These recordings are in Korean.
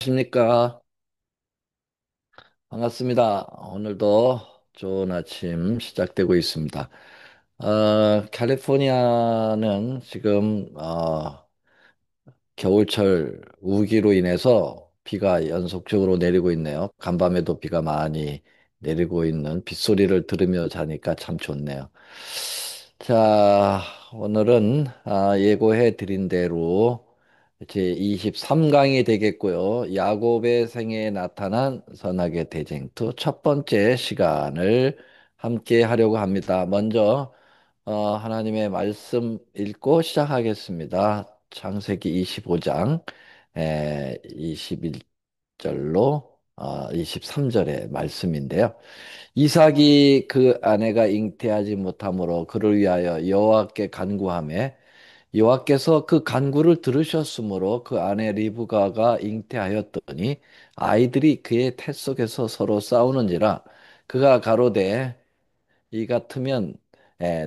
안녕하십니까. 반갑습니다. 오늘도 좋은 아침 시작되고 있습니다. 캘리포니아는 지금, 겨울철 우기로 인해서 비가 연속적으로 내리고 있네요. 간밤에도 비가 많이 내리고 있는 빗소리를 들으며 자니까 참 좋네요. 자, 오늘은 예고해 드린 대로 제 23강이 되겠고요. 야곱의 생애에 나타난 선악의 대쟁투 첫 번째 시간을 함께 하려고 합니다. 먼저 하나님의 말씀 읽고 시작하겠습니다. 창세기 25장 21절로 23절의 말씀인데요. 이삭이 그 아내가 잉태하지 못하므로 그를 위하여 여호와께 간구하매 여호와께서 그 간구를 들으셨으므로 그 아내 리브가가 잉태하였더니 아이들이 그의 태 속에서 서로 싸우는지라 그가 가로되 이 같으면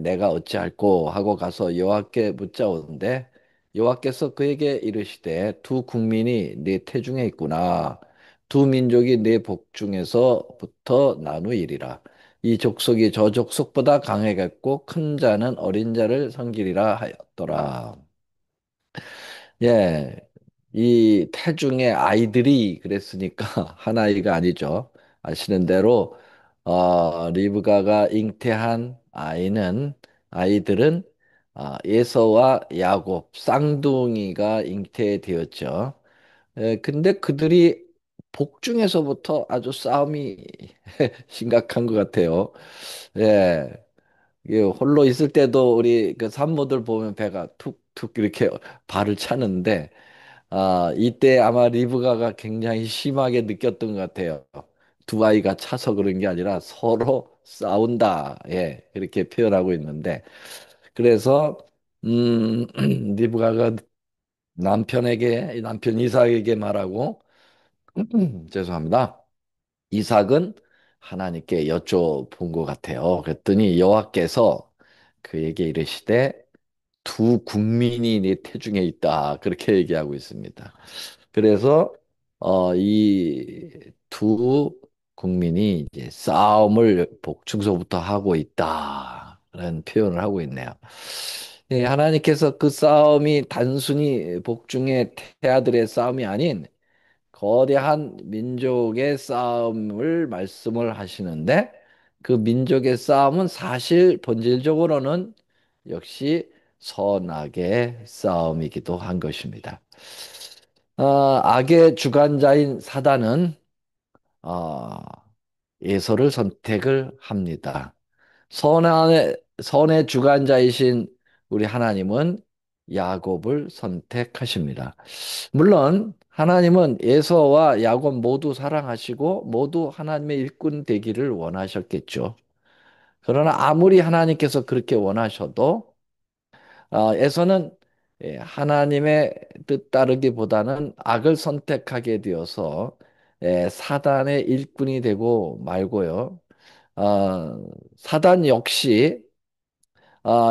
내가 어찌할꼬 하고 가서 여호와께 묻자오는데 여호와께서 그에게 이르시되 두 국민이 네 태중에 있구나 두 민족이 네 복중에서부터 나누이리라 이 족속이 저 족속보다 강하겠고 큰 자는 어린 자를 섬기리라 하였더라. 예, 이 태중의 아이들이 그랬으니까 한 아이가 아니죠. 아시는 대로 리브가가 잉태한 아이들은 에서와 야곱 쌍둥이가 ing태되었죠. 근데 그들이 복중에서부터 아주 싸움이 심각한 것 같아요. 예. 이게 홀로 있을 때도 우리 그 산모들 보면 배가 툭툭 이렇게 발을 차는데 이때 아마 리브가가 굉장히 심하게 느꼈던 것 같아요. 두 아이가 차서 그런 게 아니라 서로 싸운다. 예, 이렇게 표현하고 있는데 그래서 리브가가 남편 이삭에게 말하고 죄송합니다. 이삭은 하나님께 여쭤본 것 같아요. 그랬더니 여호와께서 그에게 이르시되 두 국민이 네 태중에 있다. 그렇게 얘기하고 있습니다. 그래서 이 두 국민이 이제 싸움을 복중서부터 하고 있다. 라는 표현을 하고 있네요. 예, 하나님께서 그 싸움이 단순히 복중의 태아들의 싸움이 아닌 거대한 민족의 싸움을 말씀을 하시는데 그 민족의 싸움은 사실 본질적으로는 역시 선악의 싸움이기도 한 것입니다. 악의 주관자인 사단은 어, 예서를 선택을 합니다. 선의 주관자이신 우리 하나님은 야곱을 선택하십니다. 물론 하나님은 에서와 야곱 모두 사랑하시고 모두 하나님의 일꾼 되기를 원하셨겠죠. 그러나 아무리 하나님께서 그렇게 원하셔도 에서는 하나님의 뜻 따르기보다는 악을 선택하게 되어서 사단의 일꾼이 되고 말고요. 사단 역시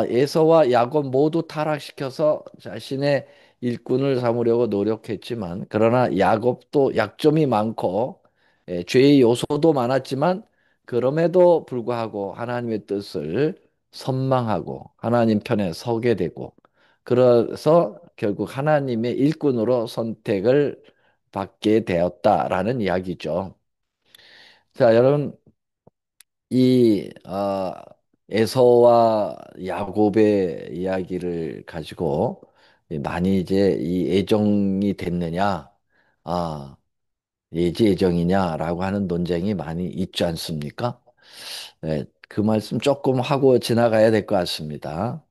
에서와 야곱 모두 타락시켜서 자신의 일꾼을 삼으려고 노력했지만 그러나 야곱도 약점이 많고 죄의 요소도 많았지만 그럼에도 불구하고 하나님의 뜻을 선망하고 하나님 편에 서게 되고 그래서 결국 하나님의 일꾼으로 선택을 받게 되었다라는 이야기죠. 자, 여러분 에서와 야곱의 이야기를 가지고 많이 이제 이 애정이 됐느냐, 아, 예지 애정이냐라고 하는 논쟁이 많이 있지 않습니까? 네, 그 말씀 조금 하고 지나가야 될 것 같습니다.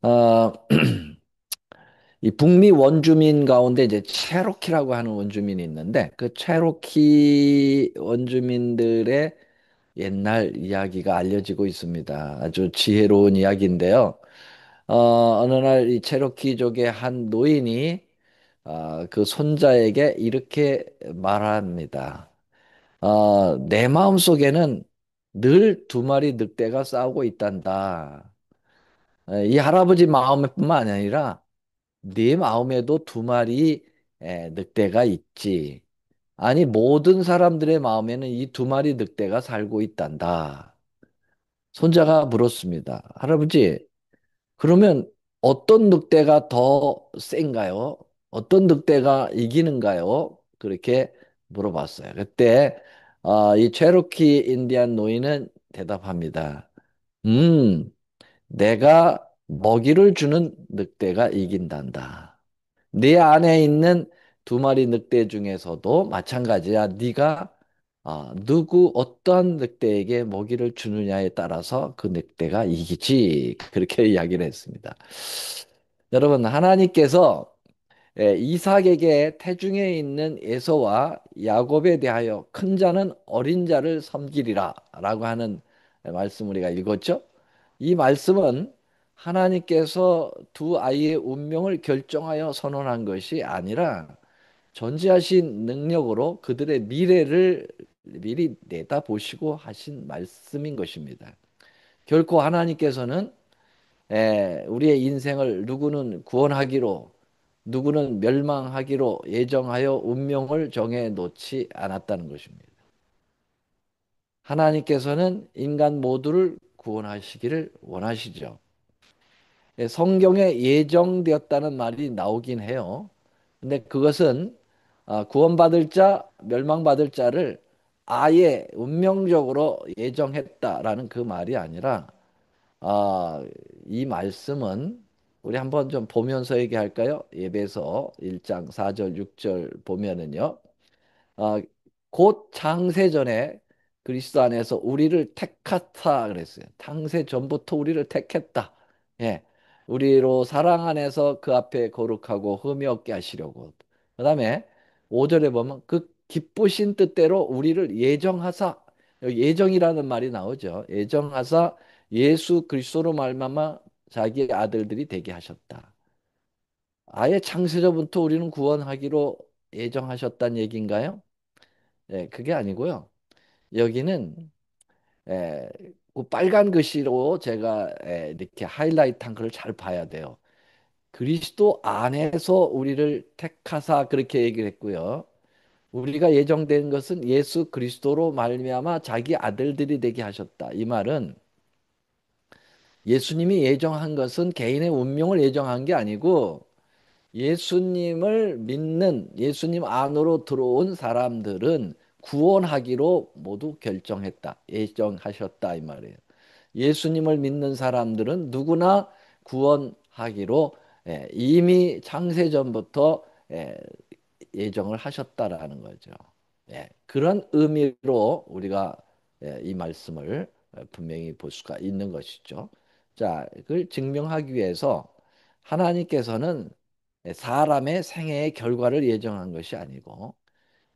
어, 이 북미 원주민 가운데 이제 체로키라고 하는 원주민이 있는데 그 체로키 원주민들의 옛날 이야기가 알려지고 있습니다. 아주 지혜로운 이야기인데요. 어느 날 이 체로키족의 한 노인이 그 손자에게 이렇게 말합니다. 내 마음속에는 늘 두 마리 늑대가 싸우고 있단다. 이 할아버지 마음뿐만 아니라 네 마음에도 두 마리 늑대가 있지. 아니, 모든 사람들의 마음에는 이 두 마리 늑대가 살고 있단다. 손자가 물었습니다. 할아버지, 그러면 어떤 늑대가 더 센가요? 어떤 늑대가 이기는가요? 그렇게 물어봤어요. 그때 이 체로키 인디안 노인은 대답합니다. 음, 내가 먹이를 주는 늑대가 이긴단다. 네 안에 있는 두 마리 늑대 중에서도 마찬가지야. 네가 누구 어떤 늑대에게 먹이를 주느냐에 따라서 그 늑대가 이기지. 그렇게 이야기를 했습니다. 여러분, 하나님께서 이삭에게 태중에 있는 에서와 야곱에 대하여 큰 자는 어린 자를 섬기리라 라고 하는 말씀 우리가 읽었죠? 이 말씀은 하나님께서 두 아이의 운명을 결정하여 선언한 것이 아니라 전지하신 능력으로 그들의 미래를 미리 내다보시고 하신 말씀인 것입니다. 결코 하나님께서는 우리의 인생을 누구는 구원하기로 누구는 멸망하기로 예정하여 운명을 정해 놓지 않았다는 것입니다. 하나님께서는 인간 모두를 구원하시기를 원하시죠. 성경에 예정되었다는 말이 나오긴 해요. 근데 그것은 구원받을 자, 멸망받을 자를 아예 운명적으로 예정했다라는 그 말이 아니라 아, 이 말씀은 우리 한번 좀 보면서 얘기할까요? 예배서 1장 4절 6절 보면은요. 아, 곧 창세전에 그리스도 안에서 우리를 택하다 그랬어요. 창세 전부터 우리를 택했다. 예. 우리로 사랑 안에서 그 앞에 거룩하고 흠이 없게 하시려고. 그다음에 5절에 보면 그 기쁘신 뜻대로 우리를 예정하사 여기 예정이라는 말이 나오죠. 예정하사 예수 그리스도로 말미암아 자기 아들들이 되게 하셨다. 아예 창세전부터 우리는 구원하기로 예정하셨다는 얘기인가요? 그게 아니고요. 여기는 에, 그 빨간 글씨로 제가 이렇게 하이라이트한 걸 잘 봐야 돼요. 그리스도 안에서 우리를 택하사 그렇게 얘기를 했고요. 우리가 예정된 것은 예수 그리스도로 말미암아 자기 아들들이 되게 하셨다. 이 말은 예수님이 예정한 것은 개인의 운명을 예정한 게 아니고 예수님을 믿는 예수님 안으로 들어온 사람들은 구원하기로 모두 결정했다. 예정하셨다 이 말이에요. 예수님을 믿는 사람들은 누구나 구원하기로 이미 창세전부터 예정을 하셨다라는 거죠. 그런 의미로 우리가 이 말씀을 분명히 볼 수가 있는 것이죠. 자, 그걸 증명하기 위해서 하나님께서는 사람의 생애의 결과를 예정한 것이 아니고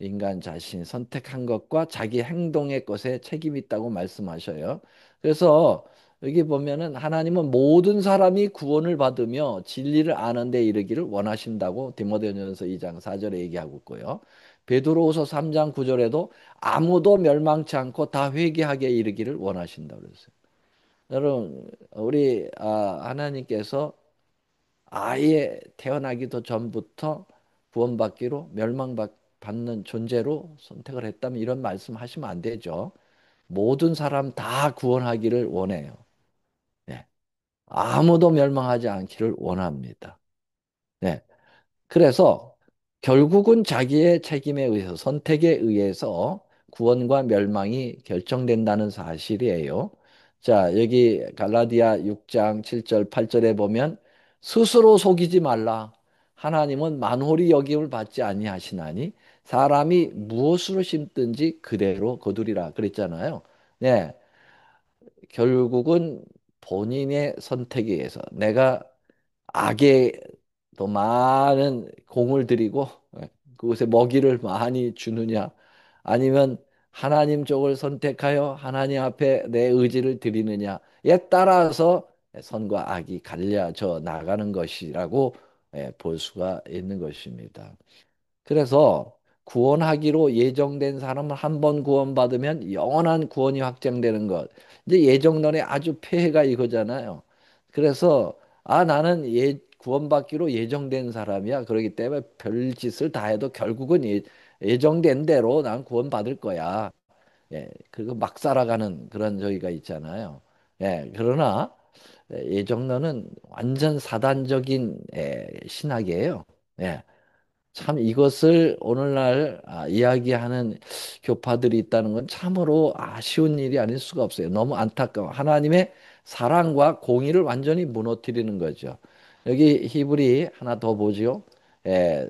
인간 자신이 선택한 것과 자기 행동의 것에 책임이 있다고 말씀하셔요. 그래서 여기 보면은 하나님은 모든 사람이 구원을 받으며 진리를 아는 데 이르기를 원하신다고 디모데전서 2장 4절에 얘기하고 있고요. 베드로후서 3장 9절에도 아무도 멸망치 않고 다 회개하게 이르기를 원하신다고 그랬어요. 여러분, 우리 하나님께서 아예 태어나기도 전부터 구원받기로 멸망받는 존재로 선택을 했다면 이런 말씀 하시면 안 되죠. 모든 사람 다 구원하기를 원해요. 네. 아무도 멸망하지 않기를 원합니다. 네. 그래서 결국은 자기의 책임에 의해서 선택에 의해서 구원과 멸망이 결정된다는 사실이에요. 자, 여기 갈라디아 6장 7절 8절에 보면 스스로 속이지 말라. 하나님은 만홀히 여김을 받지 아니하시나니 사람이 무엇으로 심든지 그대로 거두리라 그랬잖아요. 네. 결국은 본인의 선택에 의해서 내가 악에 더 많은 공을 들이고 그곳에 먹이를 많이 주느냐 아니면 하나님 쪽을 선택하여 하나님 앞에 내 의지를 드리느냐에 따라서 선과 악이 갈려져 나가는 것이라고 볼 수가 있는 것입니다. 그래서 구원하기로 예정된 사람은 한 번 구원받으면 영원한 구원이 확정되는 것. 이제 예정론의 아주 폐해가 이거잖아요. 그래서 나는 구원받기로 예정된 사람이야. 그렇기 때문에 별짓을 다 해도 결국은 예정된 대로 난 구원받을 거야. 예, 그리고 막 살아가는 그런 저희가 있잖아요. 예, 그러나 예정론은 완전 사단적인 신학이에요. 예, 참 이것을 오늘날 이야기하는 교파들이 있다는 건 참으로 아쉬운 일이 아닐 수가 없어요. 너무 안타까워. 하나님의 사랑과 공의를 완전히 무너뜨리는 거죠. 여기 히브리 하나 더 보지요. 예,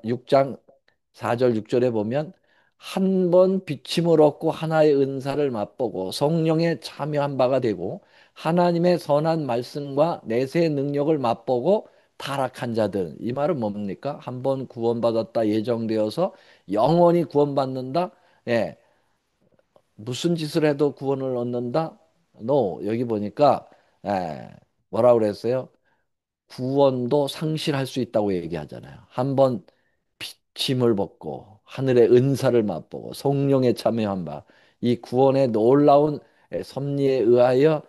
6장 4절 6절에 보면 한 번 비침을 얻고 하나의 은사를 맛보고 성령에 참여한 바가 되고 하나님의 선한 말씀과 내세의 능력을 맛보고 타락한 자들. 이 말은 뭡니까? 한 번 구원받았다 예정되어서 영원히 구원받는다. 예. 무슨 짓을 해도 구원을 얻는다? No. 여기 보니까 예. 뭐라 그랬어요? 구원도 상실할 수 있다고 얘기하잖아요. 한번 짐을 벗고 하늘의 은사를 맛보고 성령에 참여한 바 이 구원의 놀라운 섭리에 의하여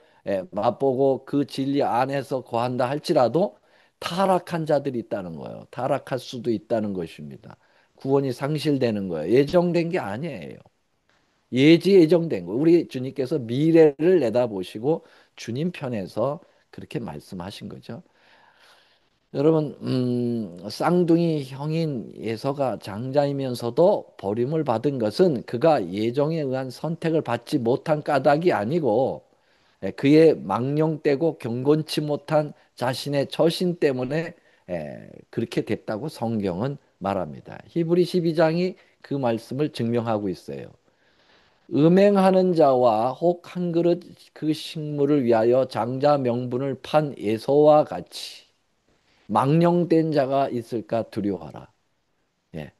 맛보고 그 진리 안에서 거한다 할지라도 타락한 자들이 있다는 거예요. 타락할 수도 있다는 것입니다. 구원이 상실되는 거예요. 예정된 게 아니에요. 예정된 거. 우리 주님께서 미래를 내다보시고 주님 편에서 그렇게 말씀하신 거죠. 여러분, 쌍둥이 형인 예서가 장자이면서도 버림을 받은 것은 그가 예정에 의한 선택을 받지 못한 까닭이 아니고 그의 망령되고 경건치 못한 자신의 처신 때문에 그렇게 됐다고 성경은 말합니다. 히브리 12장이 그 말씀을 증명하고 있어요. 음행하는 자와 혹 한 그릇 그 식물을 위하여 장자 명분을 판 예서와 같이 망령된 자가 있을까 두려워하라. 예.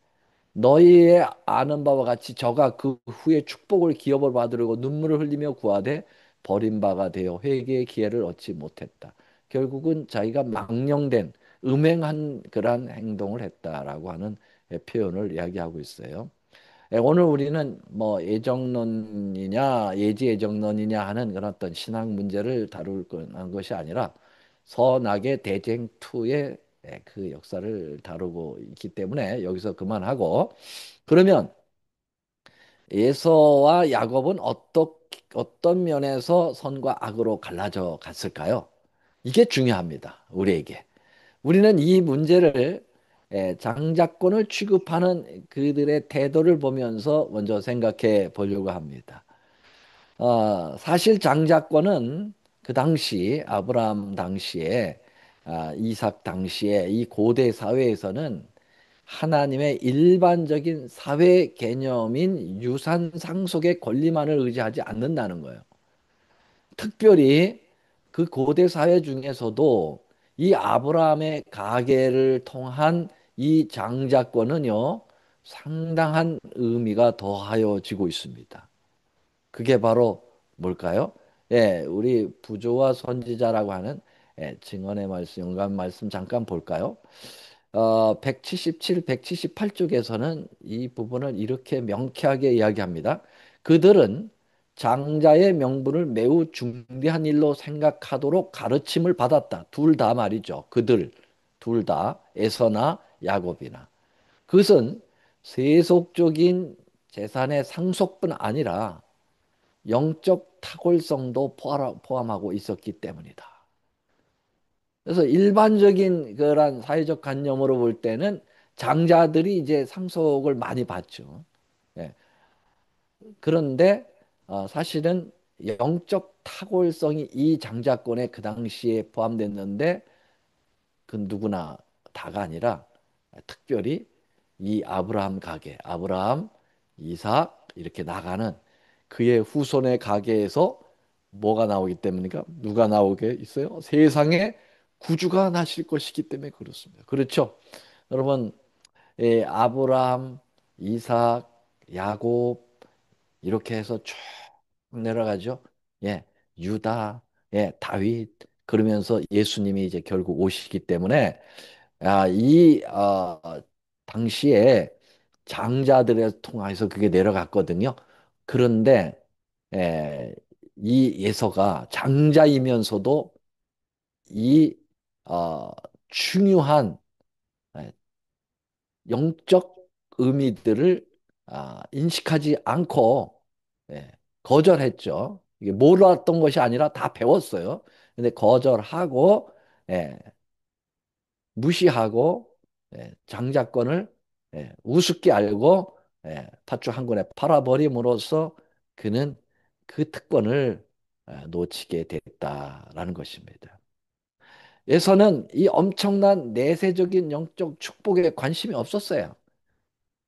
너희의 아는 바와 같이 저가 그 후에 축복을 기업을 받으려고 눈물을 흘리며 구하되 버린 바가 되어 회개의 기회를 얻지 못했다. 결국은 자기가 망령된 음행한 그러한 행동을 했다라고 하는 표현을 이야기하고 있어요. 오늘 우리는 뭐 예정론이냐 예지 예정론이냐 하는 그런 어떤 신학 문제를 다룰 것이 아니라 선악의 대쟁 투의 그 역사를 다루고 있기 때문에 여기서 그만하고 그러면 에서와 야곱은 어떤 면에서 선과 악으로 갈라져 갔을까요? 이게 중요합니다. 우리에게. 우리는 이 문제를 장자권을 취급하는 그들의 태도를 보면서 먼저 생각해 보려고 합니다. 사실 장자권은 그 당시 아브라함 당시에 이삭 당시에 이 고대 사회에서는 하나님의 일반적인 사회 개념인 유산 상속의 권리만을 의지하지 않는다는 거예요. 특별히 그 고대 사회 중에서도 이 아브라함의 가계를 통한 이 장자권은요, 상당한 의미가 더하여지고 있습니다. 그게 바로 뭘까요? 예, 우리 부조와 선지자라고 하는 증언의 말씀, 영감 말씀 잠깐 볼까요? 177, 178쪽에서는 이 부분을 이렇게 명쾌하게 이야기합니다. 그들은 장자의 명분을 매우 중대한 일로 생각하도록 가르침을 받았다. 둘 다 말이죠. 그들 둘 다 에서나 야곱이나. 그것은 세속적인 재산의 상속뿐 아니라 영적 탁월성도 포함하고 있었기 때문이다. 그래서 일반적인 그런 사회적 관념으로 볼 때는 장자들이 이제 상속을 많이 받죠. 예. 그런데 사실은 영적 탁월성이 이 장자권에 그 당시에 포함됐는데 그 누구나 다가 아니라 특별히 이 아브라함 가게, 아브라함, 이삭 이렇게 나가는 그의 후손의 가게에서 뭐가 나오기 때문이니까 누가 나오게 있어요? 세상에 구주가 나실 것이기 때문에 그렇습니다. 그렇죠? 여러분, 아브라함, 이삭, 야곱 이렇게 해서 쭉 내려가죠. 예, 유다, 예, 다윗 그러면서 예수님이 이제 결국 오시기 때문에 당시에 장자들을 통해서 그게 내려갔거든요. 그런데 에, 이 예서가 장자이면서도 이 어, 중요한 에, 영적 의미들을 인식하지 않고 예, 거절했죠. 이게 몰랐던 것이 아니라 다 배웠어요. 근데 거절하고 예, 무시하고 장자권을 우습게 알고 팥죽 한 권에 팔아버림으로써 그는 그 특권을 놓치게 됐다라는 것입니다. 에서는 이 엄청난 내세적인 영적 축복에 관심이 없었어요.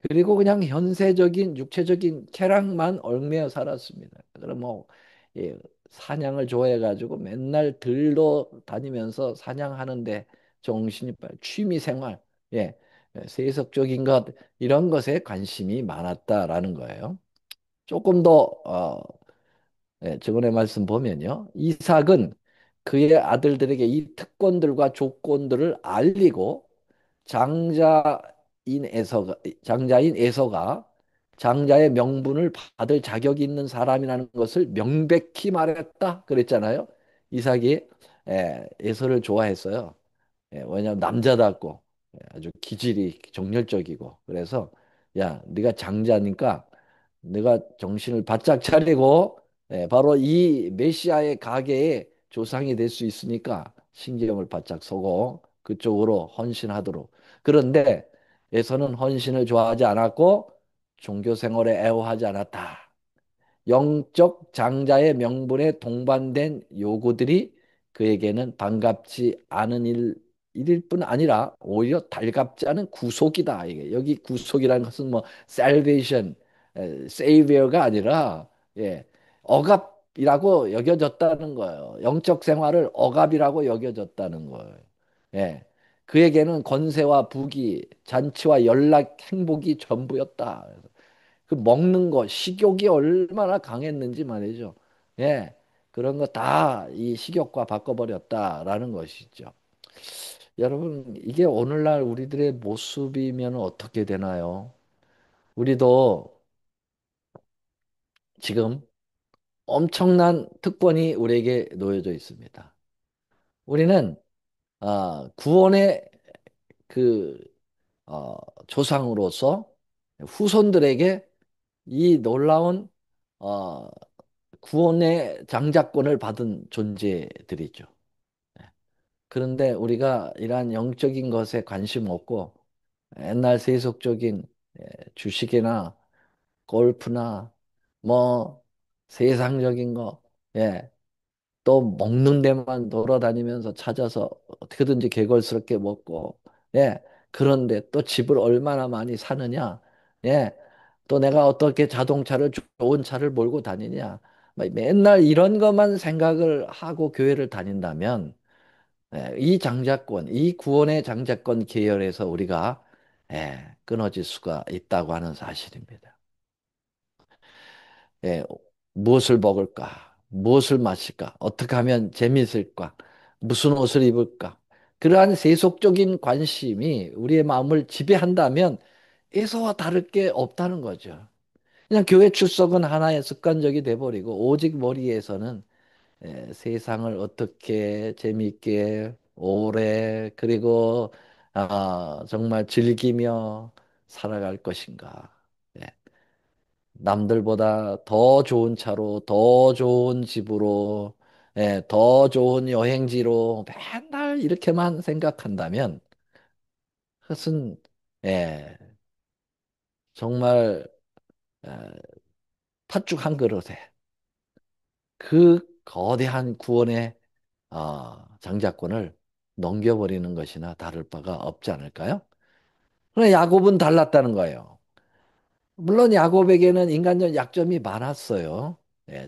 그리고 그냥 현세적인 육체적인 쾌락만 얽매여 살았습니다. 그럼 뭐 예, 사냥을 좋아해가지고 맨날 들러 다니면서 사냥하는데 정신이 취미 생활, 예, 세속적인 것 이런 것에 관심이 많았다라는 거예요. 조금 더 저번에 말씀 보면요, 이삭은 그의 아들들에게 이 특권들과 조건들을 알리고 장자인 장자인 에서가 장자의 명분을 받을 자격이 있는 사람이라는 것을 명백히 말했다 그랬잖아요. 이삭이 에서를 좋아했어요. 왜냐하면 남자답고 아주 기질이 정열적이고 그래서 야 네가 장자니까 네가 정신을 바짝 차리고 바로 이 메시아의 가계의 조상이 될 수 있으니까 신경을 바짝 쓰고 그쪽으로 헌신하도록. 그런데 에서는 헌신을 좋아하지 않았고 종교 생활에 애호하지 않았다. 영적 장자의 명분에 동반된 요구들이 그에게는 반갑지 않은 일일 뿐 아니라 오히려 달갑지 않은 구속이다. 이게 여기 구속이라는 것은 뭐 salvation, savior가 아니라 억압이라고 여겨졌다는 거예요. 영적 생활을 억압이라고 여겨졌다는 거예요. 예. 그에게는 권세와 부귀, 잔치와 연락, 행복이 전부였다. 그 먹는 거, 식욕이 얼마나 강했는지 말이죠. 예. 그런 거 다 이 식욕과 바꿔버렸다라는 것이죠. 여러분, 이게 오늘날 우리들의 모습이면 어떻게 되나요? 우리도 지금 엄청난 특권이 우리에게 놓여져 있습니다. 우리는 구원의 그 어, 조상으로서 후손들에게 이 놀라운 어, 구원의 장자권을 받은 존재들이죠. 그런데 우리가 이러한 영적인 것에 관심 없고 옛날 세속적인 주식이나 골프나 뭐 세상적인 거, 또 먹는 데만 돌아다니면서 찾아서 어떻게든지 개걸스럽게 먹고, 그런데 또 집을 얼마나 많이 사느냐, 또 내가 어떻게 자동차를 좋은 차를 몰고 다니냐, 막 맨날 이런 것만 생각을 하고 교회를 다닌다면, 이 장자권, 이 구원의 장자권 계열에서 우리가 끊어질 수가 있다고 하는 사실입니다. 예, 무엇을 먹을까? 무엇을 마실까? 어떻게 하면 재미있을까? 무슨 옷을 입을까? 그러한 세속적인 관심이 우리의 마음을 지배한다면 에서와 다를 게 없다는 거죠. 그냥 교회 출석은 하나의 습관적이 돼버리고 오직 머리에서는 세상을 어떻게 재미있게 오래 그리고 정말 즐기며 살아갈 것인가. 예. 남들보다 더 좋은 차로, 더 좋은 집으로, 더 좋은 여행지로 맨날 이렇게만 생각한다면 그것은 예, 정말 에, 팥죽 한 그릇에 그 거대한 구원의 장자권을 넘겨버리는 것이나 다를 바가 없지 않을까요? 그러나 야곱은 달랐다는 거예요. 물론 야곱에게는 인간적 약점이 많았어요.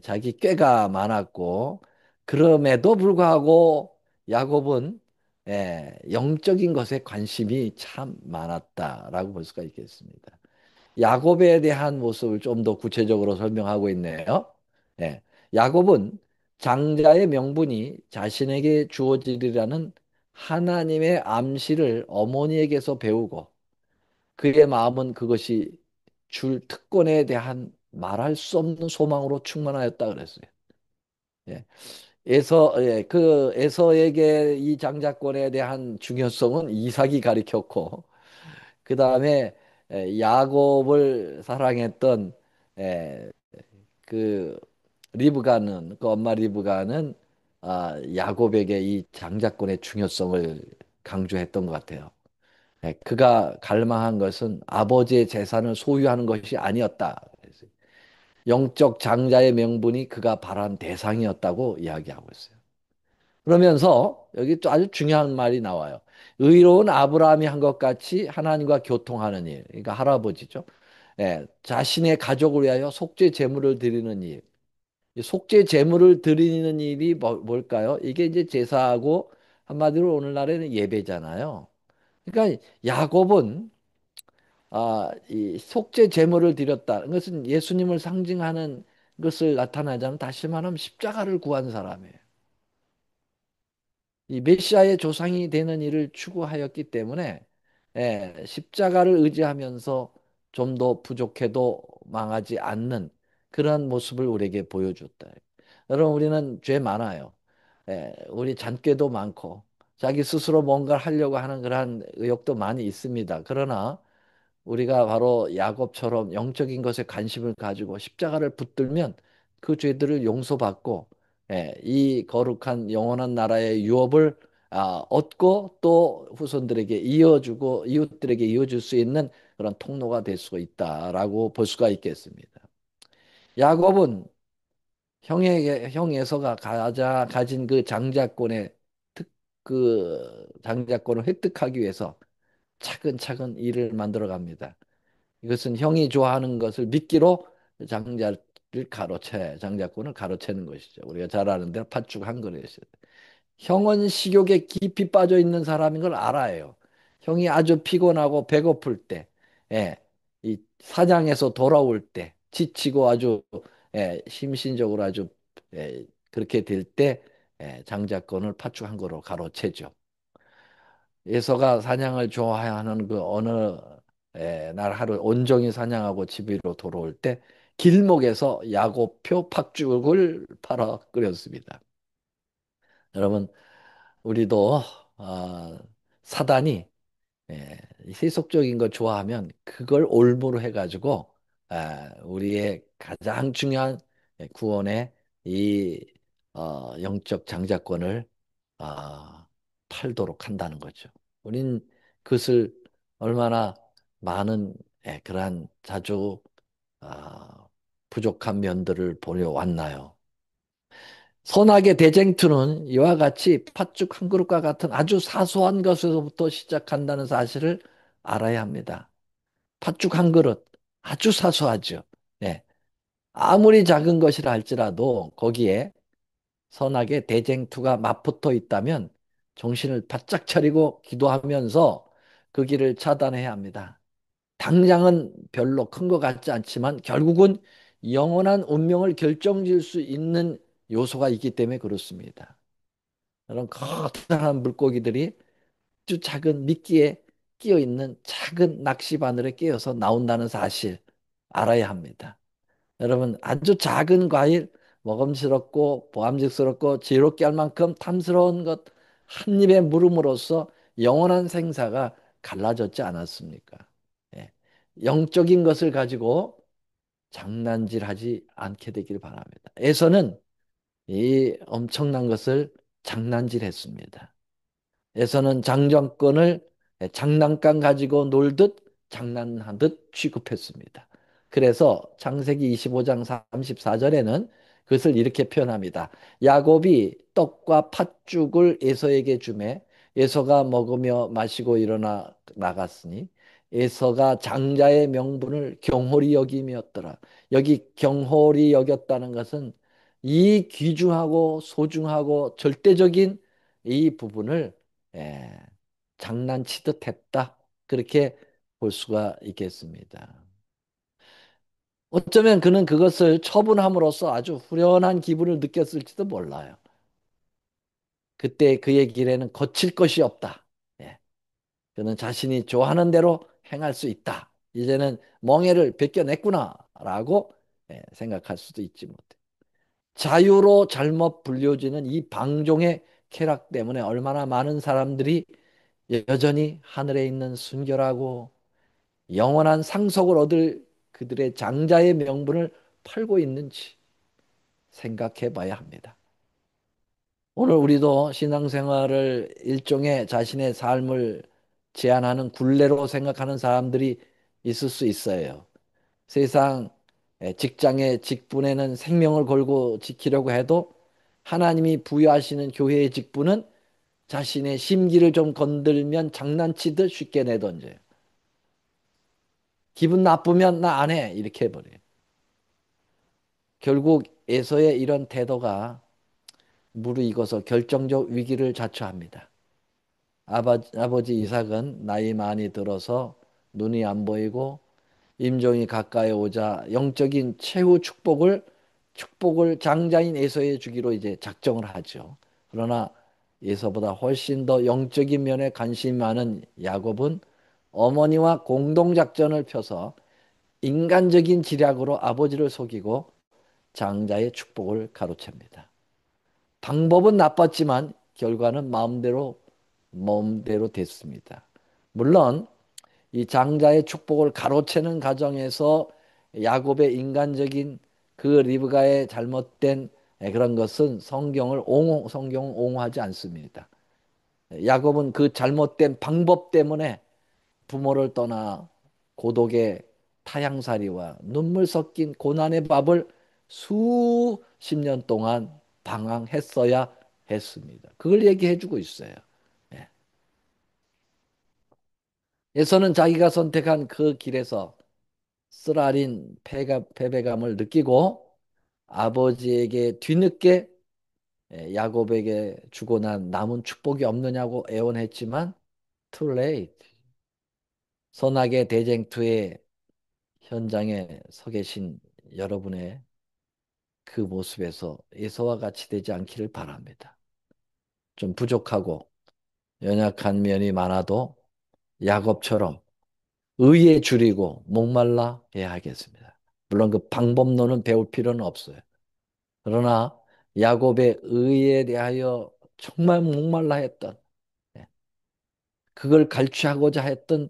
자기 꾀가 많았고, 그럼에도 불구하고 야곱은 영적인 것에 관심이 참 많았다라고 볼 수가 있겠습니다. 야곱에 대한 모습을 좀 더 구체적으로 설명하고 있네요. 예. 야곱은 장자의 명분이 자신에게 주어지리라는 하나님의 암시를 어머니에게서 배우고 그의 마음은 그것이 줄 특권에 대한 말할 수 없는 소망으로 충만하였다 그랬어요. 예. 그 에서에게 이 장자권에 대한 중요성은 이삭이 가리켰고 그 다음에 야곱을 사랑했던 에, 그 리브가는 그 엄마 리브가는 야곱에게 이 장자권의 중요성을 강조했던 것 같아요. 그가 갈망한 것은 아버지의 재산을 소유하는 것이 아니었다. 그래서 영적 장자의 명분이 그가 바란 대상이었다고 이야기하고 있어요. 그러면서 여기 또 아주 중요한 말이 나와요. 의로운 아브라함이 한 것 같이 하나님과 교통하는 일. 그러니까 할아버지죠. 자신의 가족을 위하여 속죄 제물을 드리는 일. 이 속죄 제물을 드리는 일이 뭘까요? 이게 이제 제사하고 한마디로 오늘날에는 예배잖아요. 그러니까 야곱은 이 속죄 제물을 드렸다. 그것은 예수님을 상징하는 것을 나타나자면 다시 말하면 십자가를 구한 사람이에요. 이 메시아의 조상이 되는 일을 추구하였기 때문에 십자가를 의지하면서 좀 더 부족해도 망하지 않는 그런 모습을 우리에게 보여줬다. 여러분 우리는 죄 많아요. 우리 잔꾀도 많고 자기 스스로 뭔가를 하려고 하는 그러한 의욕도 많이 있습니다. 그러나 우리가 바로 야곱처럼 영적인 것에 관심을 가지고 십자가를 붙들면 그 죄들을 용서받고 이 거룩한 영원한 나라의 유업을 얻고 또 후손들에게 이어주고 이웃들에게 이어줄 수 있는 그런 통로가 될 수 있다라고 볼 수가 있겠습니다. 야곱은 형 에서가 가진 그 장자권의 그 장자권을 획득하기 위해서 차근차근 일을 만들어 갑니다. 이것은 형이 좋아하는 것을 미끼로 장자를 장자권을 가로채는 것이죠. 우리가 잘 아는 대로 팥죽 한 그릇이죠. 형은 식욕에 깊이 빠져 있는 사람인 걸 알아요. 형이 아주 피곤하고 배고플 때, 이 사냥에서 돌아올 때, 지치고 아주 심신적으로 아주 그렇게 될 때, 장자권을 팥죽 한 그릇 가로채죠. 예서가 사냥을 좋아하는 그 어느 날 하루 온종일 사냥하고 집으로 돌아올 때 길목에서 야곱표 팥죽을 팔아 끓였습니다. 여러분 우리도 사단이 세속적인 걸 좋아하면 그걸 올무로 해가지고 우리의 가장 중요한 구원의 이 영적 장자권을 아, 팔도록 한다는 거죠. 우린 그것을 얼마나 많은 그러한 자주 아, 부족한 면들을 보여왔나요? 선악의 대쟁투는 이와 같이 팥죽 한 그릇과 같은 아주 사소한 것에서부터 시작한다는 사실을 알아야 합니다. 팥죽 한 그릇 아주 사소하죠. 예. 아무리 작은 것이라 할지라도 거기에 선악의 대쟁투가 맞붙어 있다면 정신을 바짝 차리고 기도하면서 그 길을 차단해야 합니다. 당장은 별로 큰 것 같지 않지만 결국은 영원한 운명을 결정질 수 있는 요소가 있기 때문에 그렇습니다. 그런 커다란 물고기들이 아주 작은 미끼에 끼어 있는 작은 낚시 바늘에 끼어서 나온다는 사실 알아야 합니다. 여러분 아주 작은 과일 먹음직스럽고 보암직스럽고 지롭게 할 만큼 탐스러운 것 한 입에 물음으로써 영원한 생사가 갈라졌지 않았습니까? 예. 영적인 것을 가지고 장난질하지 않게 되기를 바랍니다. 에서는 이 엄청난 것을 장난질했습니다. 에서는 장정권을 장난감 가지고 놀듯 장난하듯 취급했습니다. 그래서 창세기 25장 34절에는 그것을 이렇게 표현합니다. 야곱이 떡과 팥죽을 에서에게 주매 에서가 먹으며 마시고 일어나 나갔으니 에서가 장자의 명분을 경홀히 여김이었더라. 여기 경홀히 여겼다는 것은 이 귀중하고 소중하고 절대적인 이 부분을 예, 장난치듯 했다. 그렇게 볼 수가 있겠습니다. 어쩌면 그는 그것을 처분함으로써 아주 후련한 기분을 느꼈을지도 몰라요. 그때 그의 길에는 거칠 것이 없다. 예, 그는 자신이 좋아하는 대로 행할 수 있다. 이제는 멍에를 벗겨냈구나라고 생각할 수도 있지 못해. 자유로 잘못 불려지는 이 방종의 쾌락 때문에 얼마나 많은 사람들이 여전히 하늘에 있는 순결하고 영원한 상속을 얻을 그들의 장자의 명분을 팔고 있는지 생각해 봐야 합니다. 오늘 우리도 신앙생활을 일종의 자신의 삶을 제한하는 굴레로 생각하는 사람들이 있을 수 있어요. 세상 직장의 직분에는 생명을 걸고 지키려고 해도 하나님이 부여하시는 교회의 직분은 자신의 심기를 좀 건들면 장난치듯 쉽게 내던져요. 기분 나쁘면 나 안 해. 이렇게 해버려요. 결국 에서의 이런 태도가 무르익어서 결정적 위기를 자초합니다. 아버지 이삭은 나이 많이 들어서 눈이 안 보이고 임종이 가까이 오자 영적인 최후 축복을 장자인 에서에 주기로 이제 작정을 하죠. 그러나 에서보다 훨씬 더 영적인 면에 관심이 많은 야곱은 어머니와 공동 작전을 펴서 인간적인 지략으로 아버지를 속이고 장자의 축복을 가로챕니다. 방법은 나빴지만 결과는 마음대로 됐습니다. 물론 이 장자의 축복을 가로채는 과정에서 야곱의 인간적인 그 리브가의 잘못된 그런 것은 성경을 옹호하지 않습니다. 야곱은 그 잘못된 방법 때문에 부모를 떠나 고독의 타향살이와 눈물 섞인 고난의 밥을 수십 년 동안 방황했어야 했습니다. 그걸 얘기해 주고 있어요. 예. 예서는 자기가 선택한 그 길에서 쓰라린 패배감을 느끼고 아버지에게 뒤늦게 야곱에게 주고 난 남은 축복이 없느냐고 애원했지만 too late. 선악의 대쟁투의 현장에 서 계신 여러분의 그 모습에서 예서와 같이 되지 않기를 바랍니다. 좀 부족하고 연약한 면이 많아도 야곱처럼 의에 줄이고 목말라 해야 하겠습니다. 물론 그 방법론은 배울 필요는 없어요. 그러나 야곱의 의에 대하여 정말 목말라 했던, 예, 그걸 갈취하고자 했던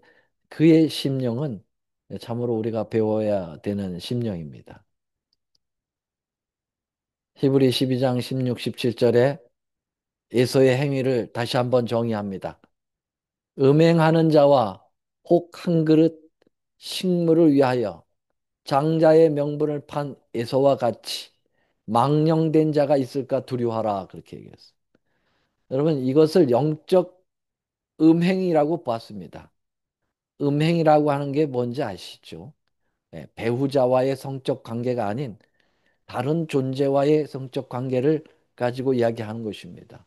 그의 심령은 참으로 우리가 배워야 되는 심령입니다. 히브리 12장 16, 17절에 에서의 행위를 다시 한번 정의합니다. 음행하는 자와 혹 한 그릇 식물을 위하여 장자의 명분을 판 에서와 같이 망령된 자가 있을까 두려워하라 그렇게 얘기했어요. 여러분 이것을 영적 음행이라고 보았습니다. 음행이라고 하는 게 뭔지 아시죠? 배우자와의 성적 관계가 아닌 다른 존재와의 성적 관계를 가지고 이야기하는 것입니다.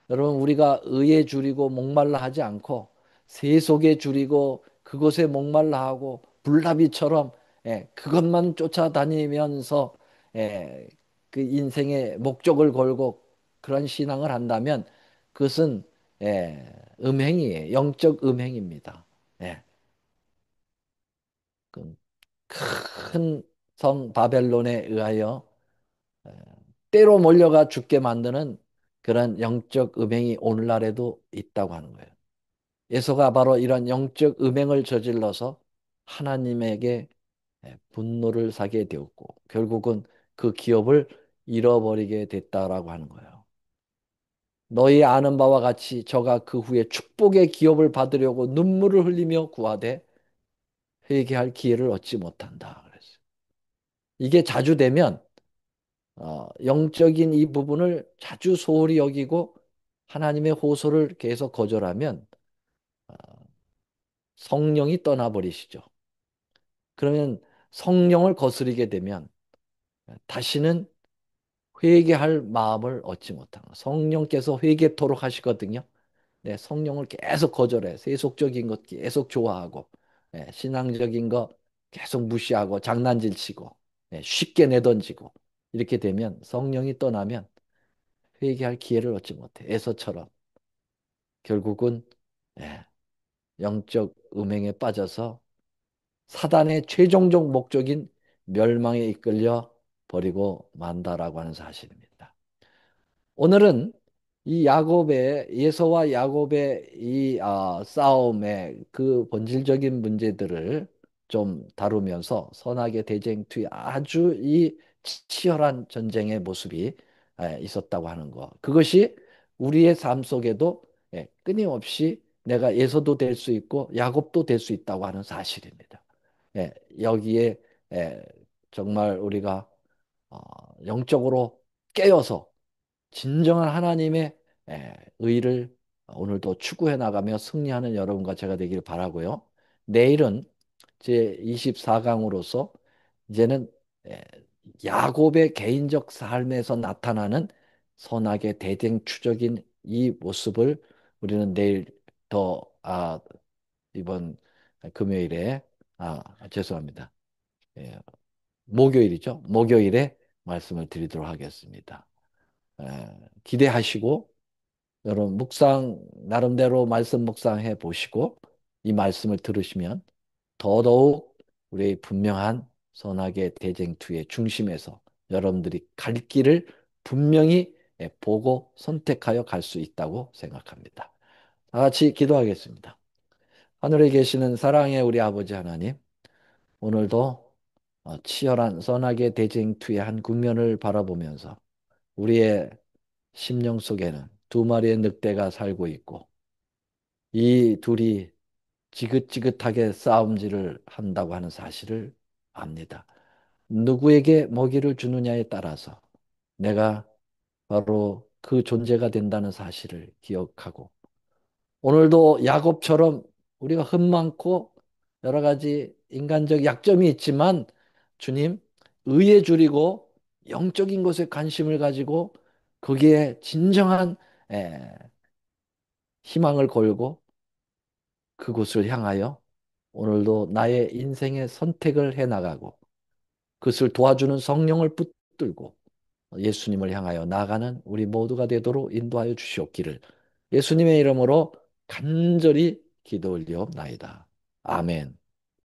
여러분 우리가 의에 줄이고 목말라 하지 않고 세속에 줄이고 그것에 목말라 하고 불나비처럼 그것만 쫓아다니면서 예, 그 인생의 목적을 걸고 그런 신앙을 한다면 그것은 음행이에요. 영적 음행입니다. 예, 큰 성 바벨론에 의하여 때로 몰려가 죽게 만드는 그런 영적 음행이 오늘날에도 있다고 하는 거예요. 예수가 바로 이런 영적 음행을 저질러서 하나님에게 분노를 사게 되었고 결국은 그 기업을 잃어버리게 됐다라고 하는 거예요. 너희 아는 바와 같이 저가 그 후에 축복의 기업을 받으려고 눈물을 흘리며 구하되 회개할 기회를 얻지 못한다. 그랬어요. 이게 자주 되면 영적인 이 부분을 자주 소홀히 여기고 하나님의 호소를 계속 거절하면 어, 성령이 떠나버리시죠. 그러면 성령을 거스르게 되면 다시는 회개할 마음을 얻지 못하는 거예요. 성령께서 회개토록 하시거든요. 네, 성령을 계속 거절해. 세속적인 것 계속 좋아하고 신앙적인 거 계속 무시하고 장난질 치고 쉽게 내던지고 이렇게 되면 성령이 떠나면 회개할 기회를 얻지 못해. 에서처럼 결국은 예, 영적 음행에 빠져서 사단의 최종적 목적인 멸망에 이끌려 버리고 만다라고 하는 사실입니다. 오늘은 이 야곱의 예서와 야곱의 이 싸움의 그 본질적인 문제들을 좀 다루면서 선악의 대쟁투의 아주 이 치열한 전쟁의 모습이 있었다고 하는 거. 그것이 우리의 삶 속에도 끊임없이 내가 예서도 될 수 있고 야곱도 될 수 있다고 하는 사실입니다. 여기에 예, 정말 우리가 어, 영적으로 깨어서 진정한 하나님의 의를 오늘도 추구해 나가며 승리하는 여러분과 제가 되기를 바라고요. 내일은 제 24강으로서 이제는 에, 야곱의 개인적 삶에서 나타나는 선악의 대쟁투적인 이 모습을 우리는 내일 더 이번 금요일에 죄송합니다. 예, 목요일이죠. 목요일에 말씀을 드리도록 하겠습니다. 기대하시고 여러분 나름대로 말씀 묵상해 보시고 이 말씀을 들으시면 더더욱 우리의 분명한 선악의 대쟁투의 중심에서 여러분들이 갈 길을 분명히 보고 선택하여 갈 수 있다고 생각합니다. 다 같이 기도하겠습니다. 하늘에 계시는 사랑의 우리 아버지 하나님, 오늘도 치열한 선악의 대쟁투의 한 국면을 바라보면서 우리의 심령 속에는 두 마리의 늑대가 살고 있고 이 둘이 지긋지긋하게 싸움질을 한다고 하는 사실을 압니다. 누구에게 먹이를 주느냐에 따라서 내가 바로 그 존재가 된다는 사실을 기억하고 오늘도 야곱처럼 우리가 흠 많고 여러 가지 인간적 약점이 있지만 주님 의에 줄이고 영적인 것에 관심을 가지고 거기에 진정한 에, 희망을 걸고 그곳을 향하여 오늘도 나의 인생의 선택을 해나가고 그것을 도와주는 성령을 붙들고 예수님을 향하여 나아가는 우리 모두가 되도록 인도하여 주시옵기를 예수님의 이름으로 간절히 기도 올리옵나이다. 아멘.